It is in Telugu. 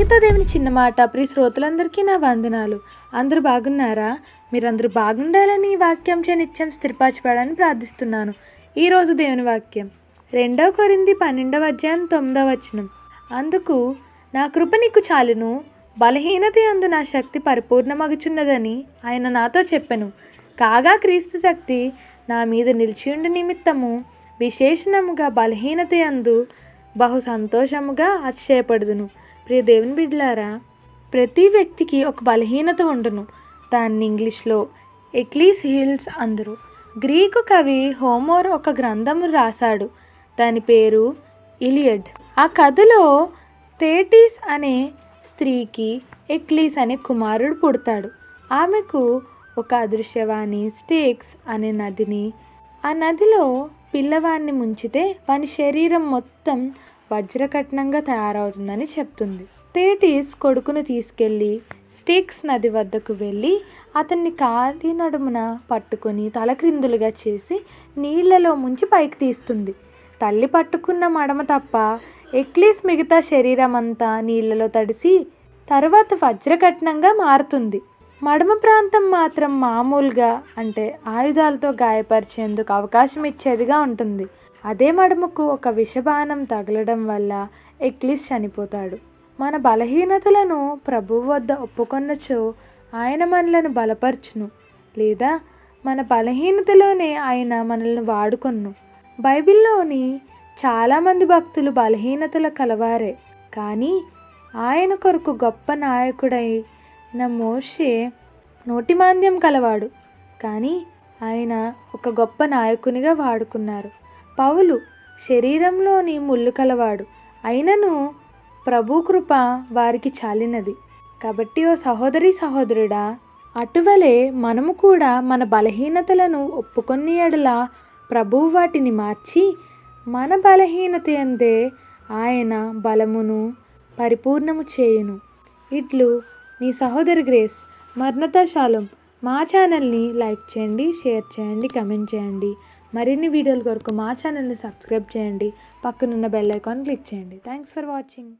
ప్రియతో దేవుని చిన్న మాట. ప్రియ శ్రోతలందరికీ నా వందనాలు. అందరూ బాగున్నారా? మీరందరూ బాగుండాలని ఈ వాక్యం నిత్యం స్థిరపరచబడాలని ప్రార్థిస్తున్నాను. ఈరోజు దేవుని వాక్యం 2 కొరింథీ 12:9. అందుకు నా కృప నీకు చాలును, బలహీనత యందు నా శక్తి పరిపూర్ణమగుచున్నదని ఆయన నాతో చెప్పెను. కాగా క్రీస్తు శక్తి నా మీద నిలిచియుండు నిమిత్తము విశేషణముగా బలహీనత యందు బహు సంతోషముగా అతిశయపడుదును. ప్రియ దేవుని బిడ్డలారా, ప్రతి వ్యక్తికి ఒక బలహీనత ఉండును. దాన్ని ఇంగ్లీష్లో ఎక్లీస్ హీల్స్ అందరు. గ్రీకు కవి హోమర్ ఒక గ్రంథము రాశాడు. దాని పేరు ఇలియడ్. ఆ కథలో థేటిస్ అనే స్త్రీకి ఎక్లీస్ అనే కుమారుడు పుడతాడు. ఆమెకు ఒక అదృశ్యవాణి స్టిక్స్ అనే నదిని, ఆ నదిలో పిల్లవాడిని ముంచితే వాని శరీరం మొత్తం వజ్రకట్నంగా తయారవుతుందని చెప్తుంది. థేటిస్ కొడుకును తీసుకెళ్ళి స్టిక్స్ నది వద్దకు వెళ్ళి అతన్ని కాలి నడుమున పట్టుకొని తలక్రిందులుగా చేసి నీళ్లలో ముంచి పైకి తీస్తుంది. తల్లి పట్టుకున్న మడమ తప్ప ఎక్లీస్ మిగతా శరీరం అంతా నీళ్లలో తడిసి తర్వాత వజ్రకట్నంగా మారుతుంది. మడమ ప్రాంతం మాత్రం మామూలుగా అంటే ఆయుధాలతో గాయపరిచేందుకు అవకాశం ఇచ్చేదిగా ఉంటుంది. అదే మడమకు ఒక విషబాణం తగలడం వల్ల ఎక్లీస్ చనిపోతాడు. మన బలహీనతలను ప్రభువు వద్ద ఒప్పుకొన్నచో ఆయన మనలను బలపరచును, లేదా మన బలహీనతలోనే ఆయన మనల్ని వాడుకొను. బైబిల్లోని చాలామంది భక్తులు బలహీనతలు కలవారే, కానీ ఆయన కొరకు గొప్ప నాయకుడైన మోషే నోటిమాంద్యం కలవాడు, కానీ ఆయన ఒక గొప్ప నాయకునిగా వాడుకున్నారు. పౌలు శరీరంలోని ముళ్ళు కలవాడు, అయినను ప్రభు కృప వారికి చాలినది. కాబట్టి ఓ సహోదరి సహోదరుడా, అటువలే మనము కూడా మన బలహీనతలను ఒప్పుకొని ఎడల ప్రభువు వాటిని మార్చి మన బలహీనత యందే ఆయన బలమును పరిపూర్ణము చేయును. ఇట్లు నీ సహోదరి గ్రేస్. మర్నతా షాలోమ్. మా ఛానల్ని లైక్ చేయండి, షేర్ చేయండి, కమెంట్ చేయండి. మరిన్ని వీడియోల కొరకు మా ఛానల్ని సబ్స్క్రైబ్ చేయండి. పక్కనున్న బెల్ ఐకాన్ క్లిక్ చేయండి. Thanks for watching.